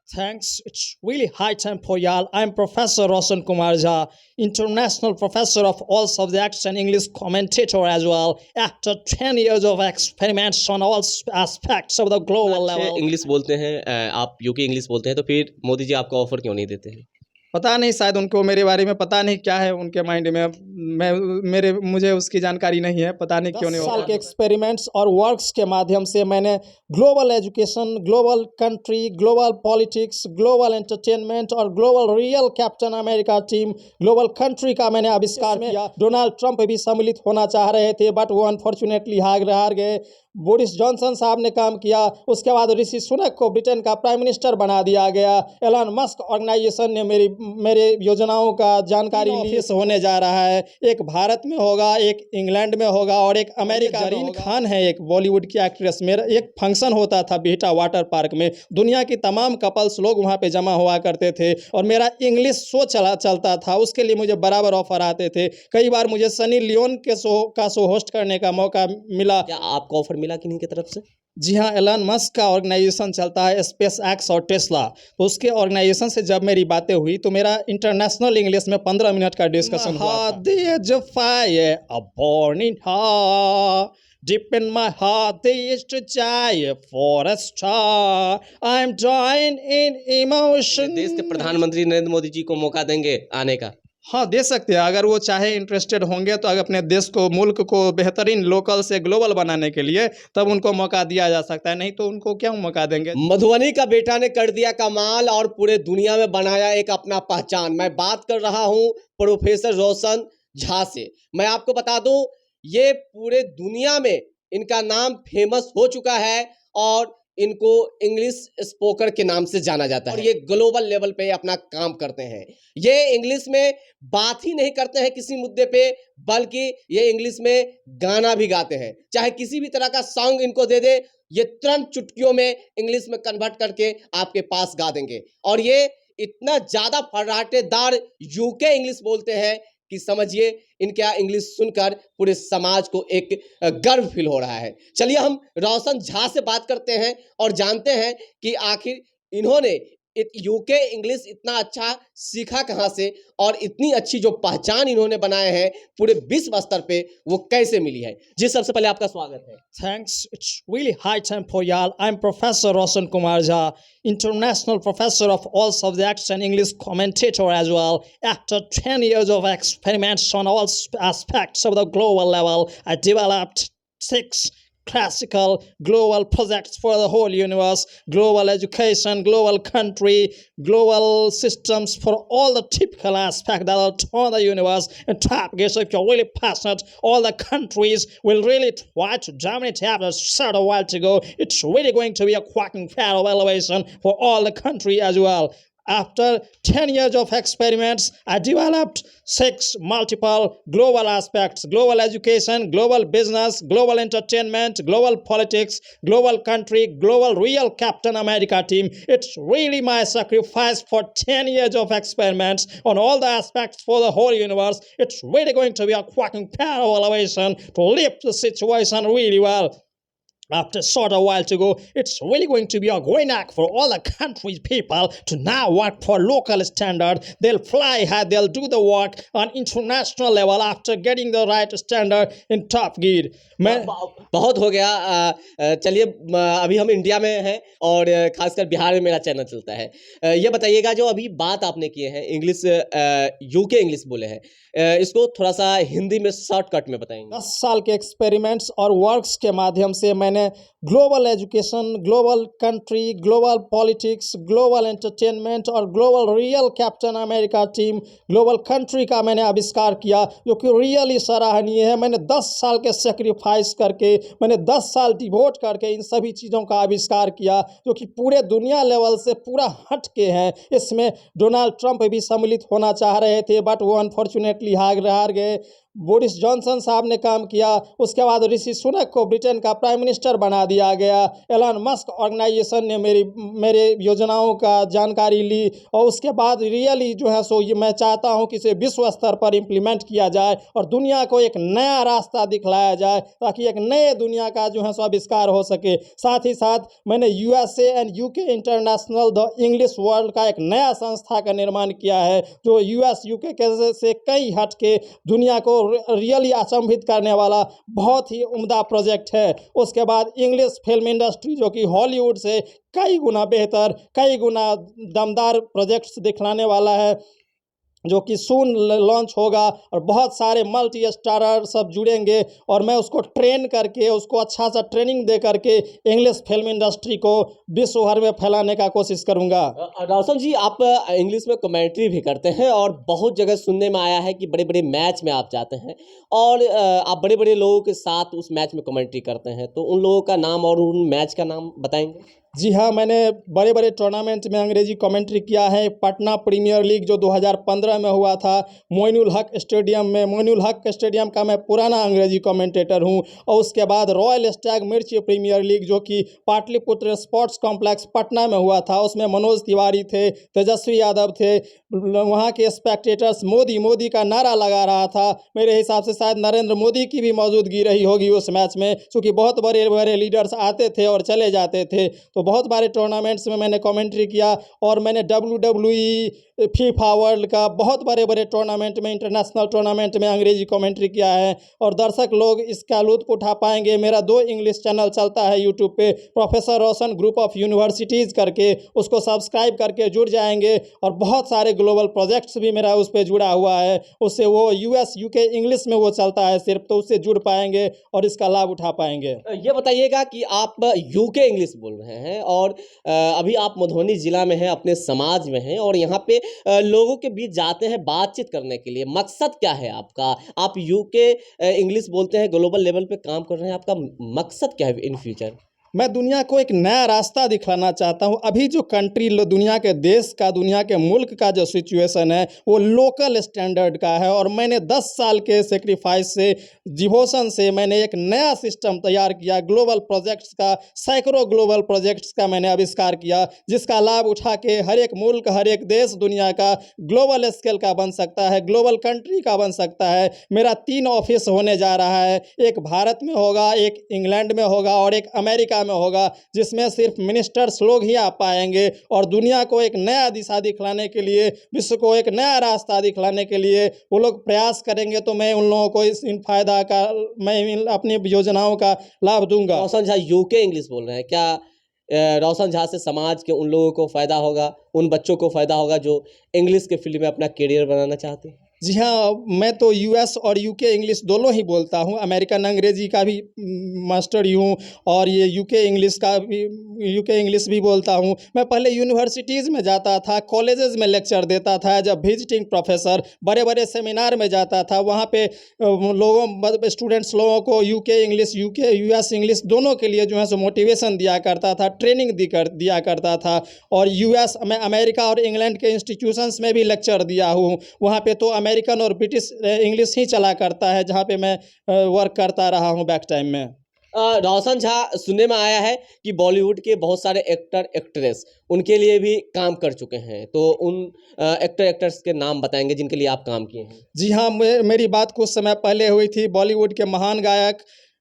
Thanks. It's really high time for y'all. I'm Professor Roshan Kumar Jha, international professor of all subjects and English commentator as well. After 10 years of experiments on all aspects of the global level. English बोलते हैं आप UK English बोलते हैं तो फिर मोदी जी आपको offer क्यों नहीं देते हैं? पता नहीं, शायद उनको मेरे बारे में पता नहीं क्या है उनके माइंड में। मुझे उसकी जानकारी नहीं है, पता नहीं क्यों नहीं। 10 साल के एक्सपेरिमेंट्स और वर्क्स के माध्यम से मैंने global education, global country, global politics, global entertainment और global real captain America team, global country का मैंने आविष्कार किया। डोनाल्ड ट्रंप भी सम्मिलित होना चाह रहे थे, बट वो अनफॉर्चुनेटली हार गए। बोरिस जॉनसन साहब ने काम किया। उसके बाद ऋषि सुनक को ब्रिटेन का प्राइम मिनिस्टर बना दिया गया। एलन मस्क ऑर्गेनाइजेशन ने मेरे योजनाओं का जानकारी ली। होने जा रहा है, एक भारत में होगा, एक इंग्लैंड में होगा और एक अमेरिका में। जरीन खान है एक बॉलीवुड की एक्ट्रेस। मेरा एक फंक्शन होता था बिहटा वाटर पार्क में, दुनिया की तमाम कपल्स लोग वहाँ पे जमा हुआ करते थे और मेरा इंग्लिश शो चलता था। उसके लिए मुझे बराबर ऑफर आते थे। कई बार मुझे सनी लियोन के शो होस्ट करने का मौका मिला। क्या आपको ऑफर मिला किन्हीं की तरफ से? जी हाँ, एलन मस्क का ऑर्गेनाइजेशन चलता है स्पेस एक्स और टेस्ला, तो उसके ऑर्गेनाइजेशन से जब मेरी बातें हुई तो मेरा इंटरनेशनल इंग्लिश में 15 मिनट का डिस्कशन हुआ था। Deep in my heart there used to die for a star. I'm dying in emotion. देश के प्रधानमंत्री नरेंद्र मोदी जी को मौका देंगे आने का? हाँ, दे सकते हैं अगर वो चाहे, इंटरेस्टेड होंगे तो अगर अपने देश को, मुल्क को बेहतरीन लोकल से ग्लोबल बनाने के लिए, तब उनको मौका दिया जा सकता है। नहीं तो उनको क्या मौका देंगे। मधुबनी का बेटा ने कर दिया कमाल और पूरे दुनिया में बनाया एक अपना पहचान। मैं बात कर रहा हूं प्रोफेसर रोशन झा से। मैं आपको बता दूं, ये पूरे दुनिया में इनका नाम फेमस हो चुका है और इनको इंग्लिश स्पोकर के नाम से जाना जाता है और ये ग्लोबल लेवल पे अपना काम करते हैं। ये इंग्लिश में बात ही नहीं करते हैं किसी मुद्दे पे, बल्कि ये इंग्लिश में गाना भी गाते हैं। चाहे किसी भी तरह का सॉन्ग इनको दे दे, ये तुरंत चुटकियों में इंग्लिश में कन्वर्ट करके आपके पास गा देंगे। और ये इतना ज्यादा फर्राटेदार यूके इंग्लिश बोलते हैं कि समझिए इनका इंग्लिश सुनकर पूरे समाज को एक गर्व फील हो रहा है। चलिए हम रोशन झा से बात करते हैं और जानते हैं कि आखिर इन्होंने यूके इंग्लिश इतना अच्छा सीखा कहाँ से और इतनी अच्छी जो पहचान इन्होंने बनाए हैं पूरे विश्व स्तर पे, वो कैसे मिली है। जी, सबसे पहले आपका स्वागत है। Thanks. It's really high time for y'all. I'm Professor Roshan Kumar Jha, international professor of all subjects and English commentator as well. After 10 years of experiments on all aspects of the global level, I developed 6 classical global projects for the whole universe: global education, global country, global systems for all the typical aspects that are on the universe and top gear. So if you're really passionate, all the countries will really try to dominate. Have said a while ago, it's really going to be a quacking fair of elevation for all the country as well. After 10 years of experiments, I developed 6 multiple global aspects: global education, global business, global entertainment, global politics, global country, global real Captain America team. It's really my sacrifice for 10 years of experiments on all the aspects for the whole universe. It's really going to be a quacking pair of elevation to lift the situation really well. After sort a while to go, it's really going to be a green act for all the country's people to now work for local standard. They'll fly high, they'll do the work on international level after getting the right standard in top gear. बहुत हो गया। चलिए, अभी हम India में हैं और खासकर बिहार में मेरा चैनल चलता है। ये बताइएगा, जो अभी बात आपने किए हैं इंग्लिश, यूके इंग्लिश बोले हैं, इसको थोड़ा सा हिंदी में शॉर्टकट में बताएंगे। 10 साल के एक्सपेरिमेंट्स और वर्क्स के माध्यम से मैंने global education, global country, global politics, global entertainment और global real captain America team, global country का मैंने आविष्कार किया, जो कि रियली सराहनीय है। मैंने 10 साल के सेक्रीफाइस करके, मैंने 10 साल डिवोट करके इन सभी चीज़ों का आविष्कार किया, जो कि पूरे दुनिया लेवल से पूरा हट के हैं। इसमें डोनाल्ड ट्रंप भी सम्मिलित होना चाह रहे थे, बट वो अनफॉर्चुनेटली हार गए। बोरिस जॉनसन साहब ने काम किया, उसके बाद ऋषि सुनक को ब्रिटेन का प्राइम मिनिस्टर बना दिया गया, एलन मस्क ऑर्गेनाइजेशन ने मेरे योजनाओं का जानकारी ली, और उसके बाद रियली जो है सो ये मैं चाहता हूँ कि इसे विश्व स्तर पर इम्प्लीमेंट किया जाए और दुनिया को एक नया रास्ता दिखलाया जाए ताकि एक नए दुनिया का जो है सो आविष्कार हो सके। साथ ही साथ मैंने USA and UK international the English world का एक नया संस्था का निर्माण किया है जो US UK के से कई हट के दुनिया को रियली अचंभित करने वाला बहुत ही उम्दा प्रोजेक्ट है। उसके बाद इंग्लिश फिल्म इंडस्ट्री जो कि हॉलीवुड से कई गुना बेहतर, कई गुना दमदार प्रोजेक्ट्स दिखलाने वाला है जो कि सून लॉन्च होगा और बहुत सारे मल्टी स्टारर सब जुड़ेंगे और मैं उसको ट्रेन करके उसको अच्छा सा ट्रेनिंग दे करके इंग्लिश फिल्म इंडस्ट्री को विश्व भर में फैलाने का कोशिश करूंगा। रोशन जी, आप इंग्लिश में कमेंट्री भी करते हैं और बहुत जगह सुनने में आया है कि बड़े बड़े मैच में आप जाते हैं और आप बड़े बड़े लोगों के साथ उस मैच में कमेंट्री करते हैं, तो उन लोगों का नाम और उन मैच का नाम बताएंगे? जी हाँ, मैंने बड़े बड़े टूर्नामेंट में अंग्रेजी कमेंट्री किया है। पटना प्रीमियर लीग जो 2015 में हुआ था, मोइनुल हक स्टेडियम में, मोइनुल हक स्टेडियम का मैं पुराना अंग्रेजी कमेंटेटर हूँ। और उसके बाद रॉयल स्टैग मिर्ची प्रीमियर लीग जो कि पाटलिपुत्र स्पोर्ट्स कॉम्प्लेक्स पटना में हुआ था, उसमें मनोज तिवारी थे, तेजस्वी यादव थे, वहाँ के स्पेक्टेटर्स मोदी मोदी का नारा लगा रहा था। मेरे हिसाब से शायद नरेंद्र मोदी की भी मौजूदगी रही होगी उस मैच में, क्योंकि बहुत बड़े बड़े लीडर्स आते थे और चले जाते थे। तो बहुत बारे टूर्नामेंट्स में मैंने कमेंट्री किया और मैंने WWE, फीफा वर्ल्ड का बहुत बड़े बड़े टूर्नामेंट में, इंटरनेशनल टूर्नामेंट में अंग्रेजी कमेंट्री किया है। और दर्शक लोग इसका लुत्फ उठा पाएंगे। मेरा 2 इंग्लिश चैनल चलता है यूट्यूब पे, professor Roshan group of universities करके, उसको सब्सक्राइब करके जुड़ जाएंगे। और बहुत सारे ग्लोबल प्रोजेक्ट्स भी मेरा उस पर जुड़ा हुआ है, उससे वो US UK इंग्लिश में वो चलता है सिर्फ, तो उससे जुड़ पाएंगे और इसका लाभ उठा पाएंगे। ये बताइएगा कि आप UK इंग्लिश बोल रहे हैं और अभी आप मधुबनी जिला में हैं, अपने समाज में हैं और यहाँ पे लोगों के बीच जाते हैं बातचीत करने के लिए। मकसद क्या है आपका? आप UK इंग्लिश बोलते हैं, ग्लोबल लेवल पे काम कर रहे हैं, आपका मकसद क्या है इन फ्यूचर? मैं दुनिया को एक नया रास्ता दिखाना चाहता हूँ। अभी जो कंट्री दुनिया के देश का, दुनिया के मुल्क का जो सिचुएशन है वो लोकल स्टैंडर्ड का है और मैंने 10 साल के सेक्रीफाइस से, डिवोशन से मैंने एक नया सिस्टम तैयार किया। ग्लोबल प्रोजेक्ट्स का, सैकड़ों ग्लोबल प्रोजेक्ट्स का मैंने आविष्कार किया, जिसका लाभ उठा के हर एक मुल्क, हर एक देश दुनिया का ग्लोबल स्केल का बन सकता है, ग्लोबल कंट्री का बन सकता है। मेरा 3 ऑफिस होने जा रहा है, एक भारत में होगा, एक इंग्लैंड में होगा और एक अमेरिका में होगा, जिसमें सिर्फ मिनिस्टर्स लोग ही आ पाएंगे और दुनिया को एक नया दिशा दिखलाने के लिए, विश्व को एक नया रास्ता दिखलाने के लिए वो लोग प्रयास करेंगे। तो मैं उन लोगों को इन फायदा का, मैं अपनी योजनाओं का लाभ दूंगा। रोशन झा UK इंग्लिश बोल रहे हैं, क्या रोशन झा से समाज के उन लोगों को फ़ायदा होगा, उन बच्चों को फ़ायदा होगा जो इंग्लिश के फील्ड में अपना करियर बनाना चाहते हैं? जी हाँ, मैं तो US और UK इंग्लिश दोनों ही बोलता हूँ। अमेरिकन अंग्रेजी का भी मास्टर ही हूँ और ये UK इंग्लिश का भी, UK इंग्लिश भी बोलता हूँ। मैं पहले यूनिवर्सिटीज़ में जाता था, कॉलेजेस में लेक्चर देता था एज अ विजिटिंग प्रोफेसर, बड़े बड़े सेमिनार में जाता था। वहाँ पे लोगों, स्टूडेंट्स लोगों को UK इंग्लिश, US इंग्लिश दोनों के लिए जो है सो मोटिवेशन दिया करता था, ट्रेनिंग दिया करता था। और US में, अमेरिका और इंग्लैंड के इंस्टीट्यूशंस में भी लेक्चर दिया हूँ। वहाँ पे तो अमेरिकन और ब्रिटिश इंग्लिश ही चला करता है, जहाँ पे मैं वर्क करता रहा हूँ बैक टाइम में। रोशन झा, सुनने में आया है कि बॉलीवुड के बहुत सारे एक्टर एक्ट्रेस उनके लिए भी काम कर चुके हैं, तो उन एक्टर एक्ट्रेस के नाम बताएंगे जिनके लिए आप काम किए हैं? जी हाँ, मेरी बात कुछ समय पहले हुई थी बॉलीवुड के महान गायक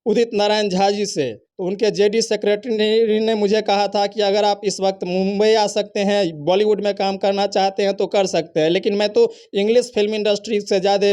उदित नारायण झा जी से। तो उनके JD सेक्रेटरी ने मुझे कहा था कि अगर आप इस वक्त मुंबई आ सकते हैं, बॉलीवुड में काम करना चाहते हैं तो कर सकते हैं। लेकिन मैं तो इंग्लिश फिल्म इंडस्ट्री से ज़्यादा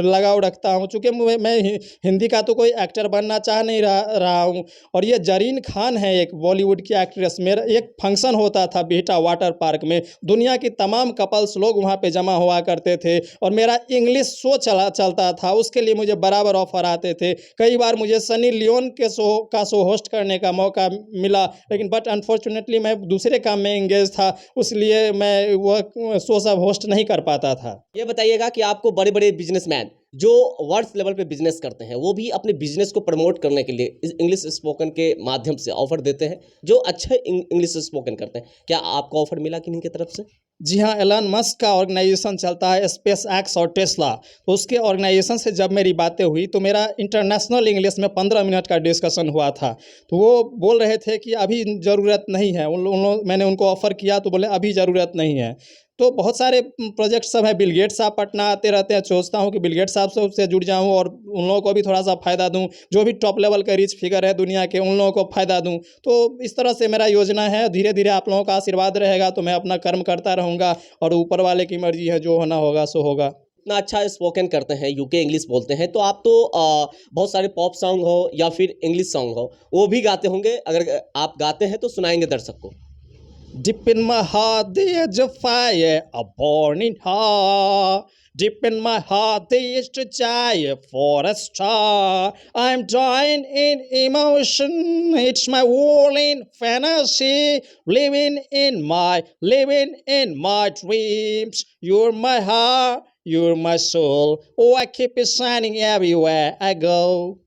लगाव रखता हूं, चूँकि मैं हिंदी का तो कोई एक्टर बनना चाह नहीं रहा हूं। और ये जरीन खान है, एक बॉलीवुड की एक्ट्रेस। मेरा एक फंक्शन होता था बिहटा वाटर पार्क में, दुनिया की तमाम कपल्स लोग वहाँ पर जमा हुआ करते थे और मेरा इंग्लिश शो चलता था, उसके लिए मुझे बराबर ऑफर आते थे। कई बार मुझे सनी लियोन के शो होस्ट करने का मौका मिला, लेकिन बट अनफॉर्चुनेटली मैं दूसरे काम में एंगेज था, इसलिए मैं वह शो सब होस्ट नहीं कर पाता था। ये बताइएगा कि आपको बड़े बड़े बिजनेसमैन जो वर्ल्ड लेवल पे बिजनेस करते हैं, वो भी अपने बिजनेस को प्रमोट करने के लिए इंग्लिश स्पोकन के माध्यम से ऑफर देते हैं, जो अच्छा इंग्लिश स्पोकन करते हैं। क्या आपको ऑफर मिला कि नहीं की तरफ से? जी हाँ, एलन मस्क का ऑर्गेनाइजेशन चलता है स्पेस एक्स और टेस्ला। तो उसके ऑर्गेनाइजेशन से जब मेरी बातें हुई तो मेरा इंटरनेशनल इंग्लिश में 15 मिनट का डिस्कशन हुआ था। तो वो बोल रहे थे कि अभी ज़रूरत नहीं है। मैंने उनको ऑफ़र किया तो बोले अभी ज़रूरत नहीं है। तो बहुत सारे प्रोजेक्ट सब हैं। बिल गेट्स साहब पटना आते रहते हैं। सोचता हूँ कि बिल गेट्स साहब से जुड़ जाऊँ और उन लोगों को भी थोड़ा सा फ़ायदा दूँ। जो भी टॉप लेवल के रिच फिगर है दुनिया के, उन लोगों को फ़ायदा दूँ। तो इस तरह से मेरा योजना है। धीरे धीरे आप लोगों का आशीर्वाद रहेगा तो मैं अपना कर्म करता रहूँगा और ऊपर वाले की मर्जी है, जो होना होगा सो होगा। इतना अच्छा स्पोकन करते हैं, यूके इंग्लिश बोलते हैं, तो आप तो बहुत सारे पॉप सॉन्ग हो या फिर इंग्लिश सॉन्ग हो वो भी गाते होंगे। अगर आप गाते हैं तो सुनाएंगे दर्शक को। Deep in my heart there's a fire, a burning heart. Deep in my heart there is desire for a star. I'm dying in emotion. It's my whirling fantasy. Living in my dreams. You're my heart. You're my soul. Oh, I keep it shining everywhere I go.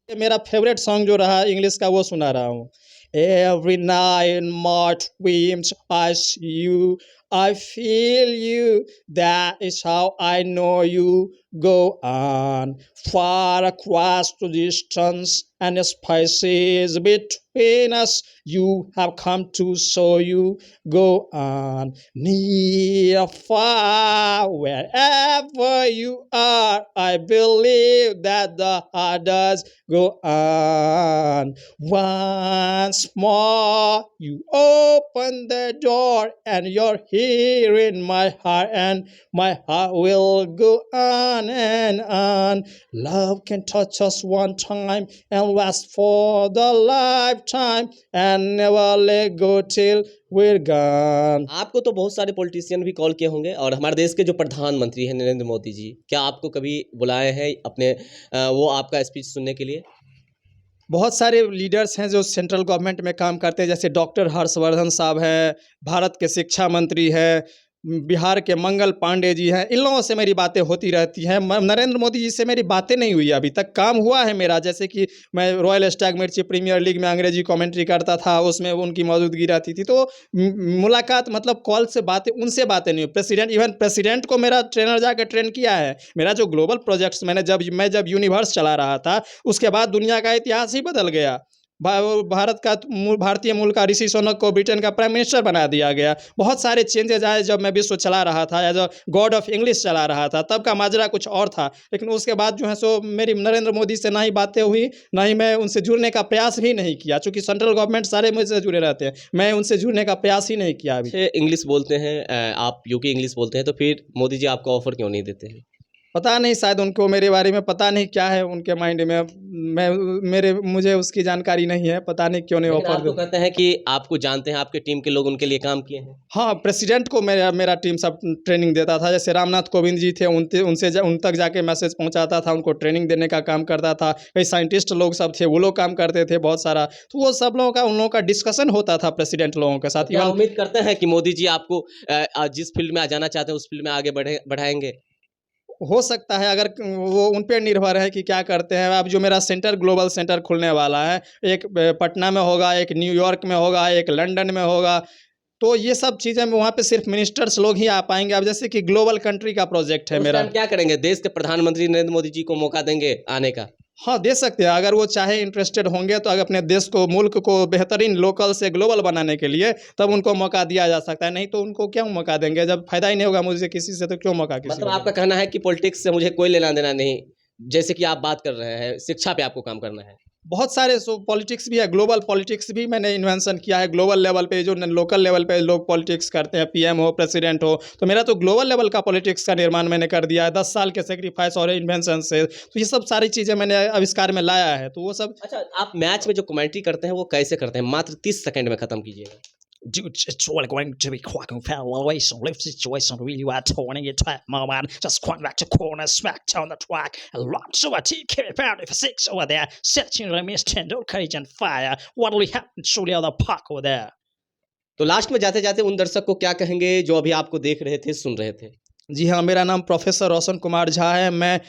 ये मेरा favourite song जो रहा English का वो सुना रहा हूँ। Every night in my dreams I see you, I feel you. That is how I know you. Go on far across the distance and spaces between us. You have come to show you. Go on near far wherever you are. I believe that the heart does go on. Once more, you open the door, and you're here in my heart, and my heart will go on and on. Love can touch us one time and last for the lifetime, and never let go till we're gone. आपको तो बहुत सारे politician भी call किए होंगे और हमारे देश के जो प्रधानमंत्री हैं नरेंद्र मोदी जी, क्या आपको कभी बुलाए हैं अपने वो आपका स्पीच सुनने के लिए? बहुत सारे लीडर्स हैं जो सेंट्रल गवर्नमेंट में काम करते हैं, जैसे डॉक्टर हर्षवर्धन साहब हैं, भारत के शिक्षा मंत्री हैं, बिहार के मंगल पांडे जी हैं। इन लोगों से मेरी बातें होती रहती हैं। नरेंद्र मोदी जी से मेरी बातें नहीं हुई अभी तक। काम हुआ है मेरा, जैसे कि मैं रॉयल स्टैग मिर्ची प्रीमियर लीग में अंग्रेजी कमेंट्री करता था, उसमें उनकी मौजूदगी रहती थी। तो मुलाकात मतलब कॉल से बातें, उनसे बातें नहीं हुई। प्रेसिडेंट को मेरा ट्रेनर जाकर ट्रेन किया है। मेरा जो ग्लोबल प्रोजेक्ट्स मैं जब यूनिवर्स चला रहा था, उसके बाद दुनिया का इतिहास ही बदल गया। भारतीय मूल का ऋषि सुनक को ब्रिटेन का प्राइम मिनिस्टर बना दिया गया। बहुत सारे चेंजेज आए जब मैं विश्व चला रहा था, as a god of English चला रहा था, तब का माजरा कुछ और था। लेकिन उसके बाद जो है सो मेरी नरेंद्र मोदी से ना ही बातें हुई, ना ही मैं उनसे जुड़ने का प्रयास भी नहीं किया। चूँकि सेंट्रल गवर्नमेंट सारे मुझसे जुड़े रहते हैं, मैं उनसे जुड़ने का प्रयास ही नहीं किया अभी। इंग्लिश बोलते हैं, आप यूके इंग्लिश बोलते हैं, तो फिर मोदी जी आपको ऑफर क्यों नहीं देते हैं? पता नहीं, शायद उनको मेरे बारे में पता नहीं क्या है उनके माइंड में। मुझे उसकी जानकारी नहीं है, पता नहीं क्यों नहीं लेकिन ऑफर आप तो कहते हैं कि आपको जानते हैं, आपके टीम के लोग उनके लिए काम किए हैं। हाँ, प्रेसिडेंट को मेरा टीम सब ट्रेनिंग देता था। जैसे रामनाथ कोविंद जी थे, उन तक जाके मैसेज पहुंचाता था, उनको ट्रेनिंग देने का काम करता था। कई साइंटिस्ट लोग सब थे, वो लोग काम करते थे बहुत सारा। तो वो सब लोगों का, उन लोगों का डिस्कशन होता था प्रेसिडेंट लोगों के साथ। क्या उम्मीद करते हैं कि मोदी जी आपको जिस फील्ड में जाना चाहते हैं उस फील्ड में आगे बढ़ाएंगे? हो सकता है, अगर वो उन पे निर्भर है कि क्या करते हैं। अब जो मेरा सेंटर, ग्लोबल सेंटर खुलने वाला है, एक पटना में होगा, एक न्यूयॉर्क में होगा, एक लंदन में होगा। तो ये सब चीज़ें वहाँ पे सिर्फ मिनिस्टर्स लोग ही आ पाएंगे। अब जैसे कि ग्लोबल कंट्री का प्रोजेक्ट है उस मेरा। टाइम क्या करेंगे? देश के प्रधानमंत्री नरेंद्र मोदी जी को मौका देंगे आने का? हाँ, दे सकते हैं, अगर वो चाहे, इंटरेस्टेड होंगे तो। अगर अपने देश को, मुल्क को बेहतरीन लोकल से ग्लोबल बनाने के लिए, तब उनको मौका दिया जा सकता है। नहीं तो उनको क्यों मौका देंगे? जब फायदा ही नहीं होगा मुझे किसी से, तो क्यों मौका किसी मतलब को आपका कहना है कि पॉलिटिक्स से मुझे कोई लेना देना नहीं, जैसे कि आप बात कर रहे हैं, शिक्षा पे आपको काम करना है। बहुत सारे पॉलिटिक्स भी है, ग्लोबल पॉलिटिक्स भी मैंने इन्वेंशन किया है। ग्लोबल लेवल पे, जो लोकल लेवल पे लोग पॉलिटिक्स करते हैं, पीएम हो, प्रेसिडेंट हो, तो मेरा तो ग्लोबल लेवल का पॉलिटिक्स का निर्माण मैंने कर दिया है 10 साल के सेक्रीफाइस और इन्वेंशन से। तो ये सब सारी चीज़ें मैंने आविष्कार में लाया है, तो वो सब। अच्छा, आप मैच में जो कमेंट्री करते हैं वो कैसे करते हैं? मात्र 30 सेकंड में खत्म कीजिएगा। Dude, it's really going to be quite evaluation. Live situation really are turning it at moment. Just going back to corner, smack down the track, and launch over TK found for 6 over there. Setting remains 10, don't courage and fire. What will happen to the other park over there? तो last में जाते जाते उन दर्शक को क्या कहेंगे जो अभी आपको देख रहे थे, सुन रहे थे? जी हाँ, मेरा नाम प्रोफेसर रोशन कुमार झा है। मैं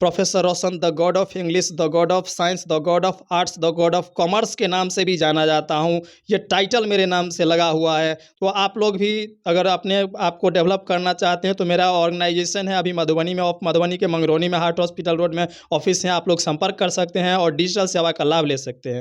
professor Roshan the God of English, the God of science, the God of arts, the God of commerce के नाम से भी जाना जाता हूँ। ये टाइटल मेरे नाम से लगा हुआ है। तो आप लोग भी अगर अपने आप को डेवलप करना चाहते हैं तो मेरा ऑर्गेनाइजेशन है अभी मधुबनी में, मधुबनी के मंगरौनी में हार्ट हॉस्पिटल रोड में ऑफिस है, आप लोग संपर्क कर सकते हैं और डिजिटल सेवा का लाभ ले सकते हैं।